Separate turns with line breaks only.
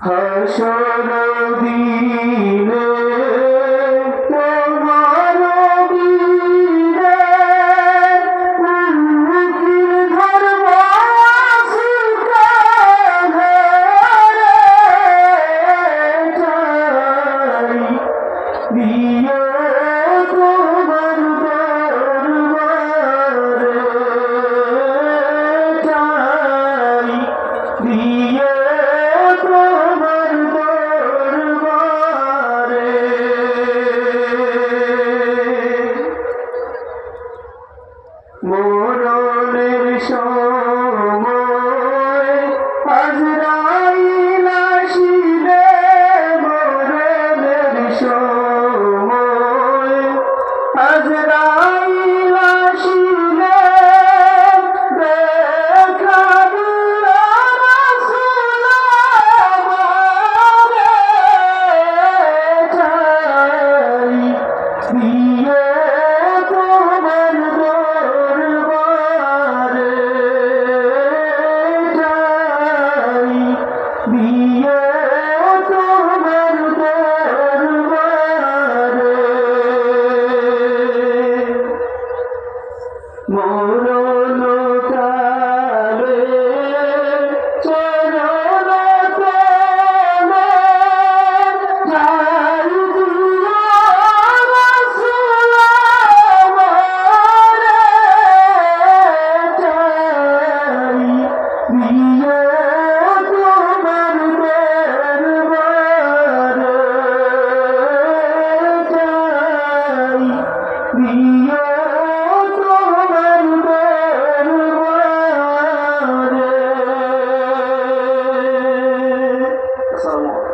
হাসর দিনে তোমার বীরে মুক্তির ধর্ম শিখাবে চাই দিয়ে তোমার দরবারে চাই দিয়ে তোমার দরবারে মরণের সময় আজরাইল আসিলে মরণের সময় আজরাইল আসিলে দেখা দিল রাসূল আমারে চাই দিয়ে তোমার দরবারে চাই দিয়ে তোমার দরবারে মরণ কালে চরণ তলে ঠাই দিও রাসূল আমারে চাই দিয়ে তোমার দরবারে চাই দিয়ে তোমার দরবারে। আসসালামু আলাইকুম।